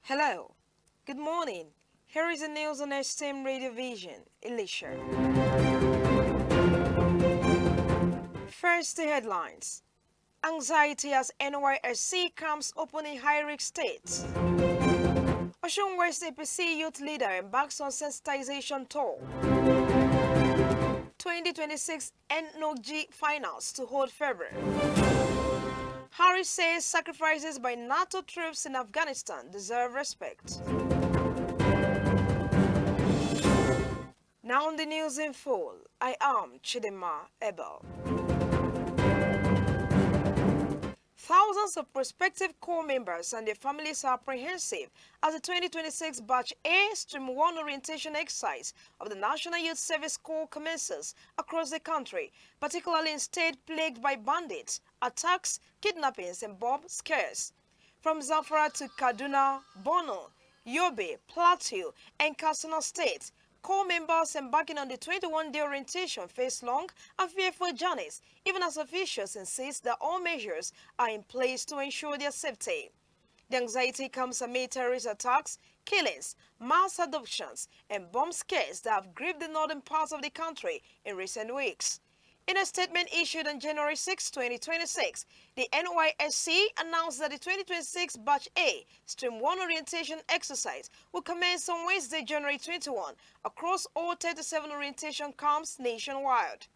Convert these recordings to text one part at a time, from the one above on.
Hello, good morning. Here is the news on STEM Radio Vision, Elisha. First, the headlines. Anxiety as NYSC camps open in high-risk states. Osun West APC youth leader embarks on sensitization tour. 2026 NOG finals to hold February. Harris says sacrifices by NATO troops in Afghanistan deserve respect. Now on the news in full, I am Chidima Abel. Thousands of prospective corps members and their families are apprehensive as the 2026 Batch A Stream 1 orientation exercise of the National Youth Service Corps commences across the country, particularly in states plagued by bandits, attacks, kidnappings, and bomb scares. From Zamfara to Kaduna, Borno, Yobe, Plateau, and Katsina states, corps members embarking on the 21-day orientation face long and fearful journeys, even as officials insist that all measures are in place to ensure their safety. The anxiety comes amid terrorist attacks, killings, mass adoptions, and bomb scares that have gripped the northern parts of the country in recent weeks. In a statement issued on January 6, 2026, the NYSC announced that the 2026 Batch A Stream 1 orientation exercise will commence on Wednesday, January 21, across all 37 orientation camps nationwide.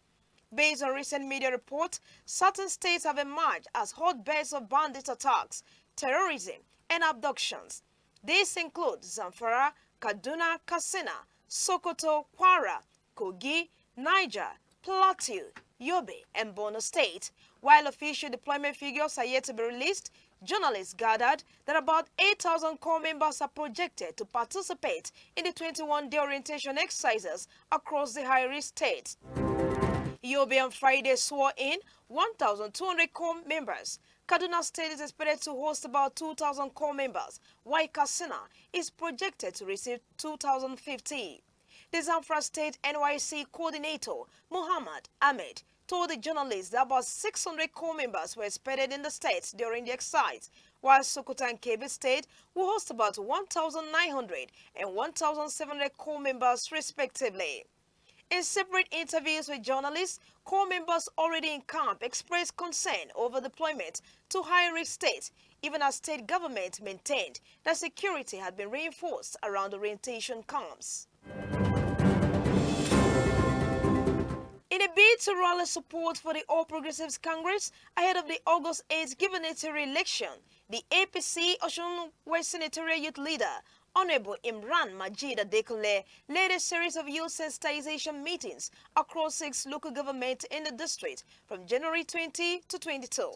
Based on recent media reports, certain states have emerged as hotbeds of bandit attacks, terrorism, and abductions. These include Zamfara, Kaduna, Katsina, Sokoto, Kwara, Kogi, Niger, Plateau, Yobe, and Borno State. While official deployment figures are yet to be released, journalists gathered that about 8,000 corps members are projected to participate in the 21-day orientation exercises across the high-risk states. Yobe on Friday swore in 1,200 corps members. Kaduna State is expected to host about 2,000 corps members, while Katsina is projected to receive 2,050. The Zamfara State NYC coordinator, Muhammad Ahmed, told the journalists that about 600 corps members were expected in the state during the exercise, while Sokoto and Kebbi State will host about 1,900 and 1,700 corps members respectively. In separate interviews with journalists, corps members already in camp expressed concern over deployment to high-risk states, even as state government maintained that security had been reinforced around orientation camps. In a bid to rally support for the All Progressives Congress ahead of the August 8th gubernatorial election, the APC Osun West Senatorial Youth Leader, Honorable Imran Majid Adekunle, led a series of youth sensitization meetings across 6 local governments in the district from January 20 to 22.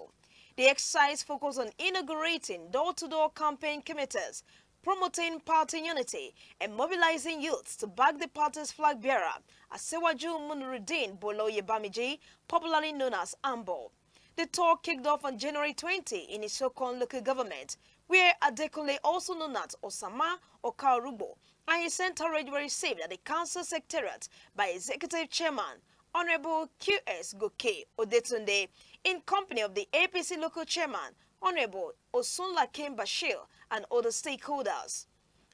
The exercise focused on inaugurating door-to-door campaign committees, promoting party unity, and mobilizing youths to back the party's flag bearer, Asewaju Munuruddin Boloye Bamiji, popularly known as Ambo. The tour kicked off on January 20 in Isokon local government, where Adekunle, also known as Osama Okarubo, and his entourage were received at the council secretariat by Executive Chairman Honorable Q.S. Goke Odetunde, in company of the APC local chairman Honorable Osunlakim Bashir and other stakeholders.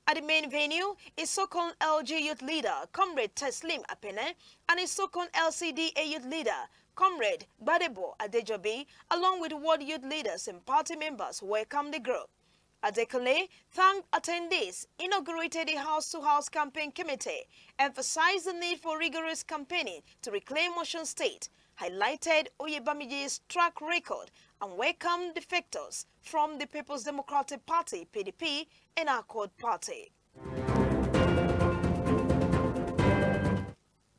At the main venue, Isokon LG youth leader Comrade Teslim Apene and Isokon LCDA youth leader Comrade Badebo Adejobi, along with ward youth leaders and party members, welcomed the group. Adekunle thanked attendees, inaugurated the house-to-house campaign committee, emphasized the need for rigorous campaigning to reclaim Osun State, highlighted Oyebamiji's track record, and welcomed defectors from the People's Democratic Party (PDP) and Accord Party.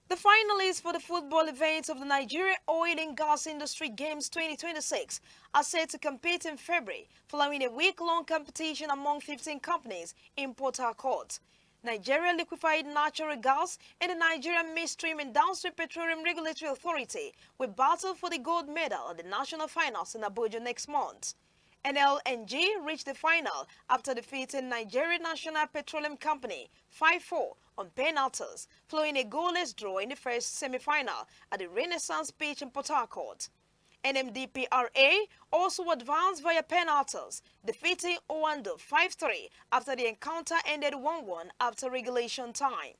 The finalists for the football events of the Nigeria Oil and Gas Industry Games 2026 are set to compete in February, following a week-long competition among 15 companies in Port Harcourt. Nigeria Liquefied Natural Gas and the Nigerian Midstream and Downstream Petroleum Regulatory Authority will battle for the gold medal at the national finals in Abuja next month. NLNG reached the final after defeating Nigeria National Petroleum Company 5-4 on penalties, following a goalless draw in the first semi-final at the Renaissance Beach in Port Harcourt. NMDPRA also advanced via penalties, defeating Owando 5-3 after the encounter ended 1-1 after regulation time.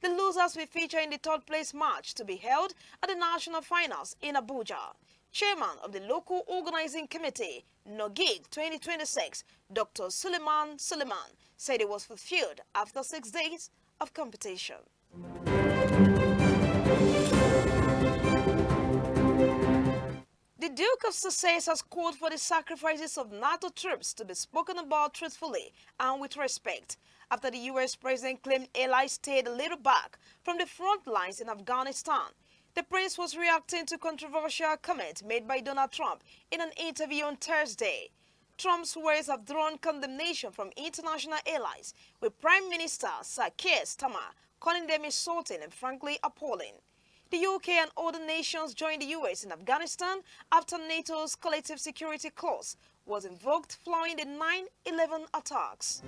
The losers will feature in the third place match to be held at the national finals in Abuja. Chairman of the local organizing committee, NOGIG 2026, Dr. Suleiman said it was fulfilled after 6 days of competition. The Duke of Sussex has called for the sacrifices of NATO troops to be spoken about truthfully and with respect after the U.S. president claimed allies stayed a little back from the front lines in Afghanistan. The prince was reacting to controversial comments made by Donald Trump in an interview on Thursday. Trump's words have drawn condemnation from international allies, with Prime Minister Sir Keir Starmer calling them insulting and frankly appalling. The UK and other nations joined the US in Afghanistan after NATO's collective security clause was invoked following the 9/11 attacks.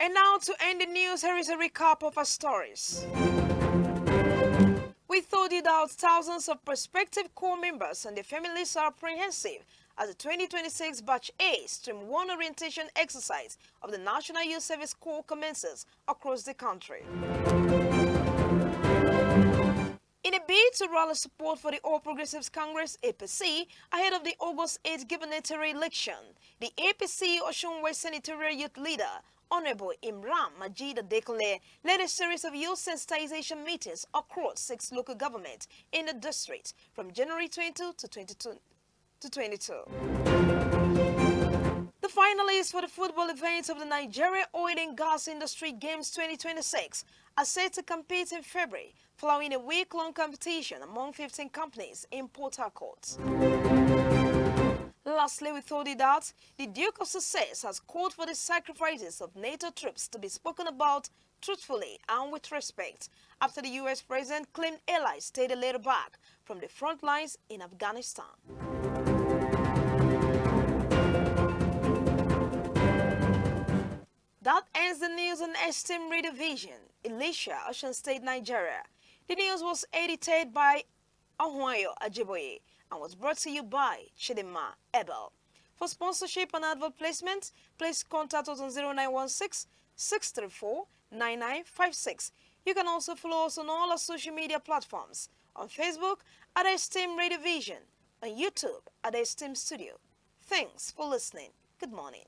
And now to end the news, here is a recap of our stories. We thought it out, thousands of prospective corps members and their families are apprehensive as the 2026 Batch A Stream 1 orientation exercise of the National Youth Service Corps commences across the country. In a bid to rally support for the All Progressives Congress APC ahead of the August 8 gubernatorial election, the APC Osun West Senatorial Youth Leader Honorable Imran Majid Adekunle led a series of youth sensitization meetings across 6 local governments in the district from January 22 to 22. The finalists for the football events of the Nigeria Oil and Gas Industry Games 2026 are set to compete in February following a week-long competition among 15 companies in Port Harcourt. Lastly, we thought it out, the Duke of Sussex has called for the sacrifices of NATO troops to be spoken about truthfully and with respect after the US president claimed allies stayed a little back from the front lines in Afghanistan. That ends the news on Esteem Radio Vision, Elisha, Ocean State, Nigeria. The news was edited by Ahwayo Ajiboye and was brought to you by Chidima Abel. For sponsorship and advert placement, please contact us on 0916-634-9956. You can also follow us on all our social media platforms, on Facebook at Esteem Radio Vision, on YouTube at Esteem Studio. Thanks for listening. Good morning.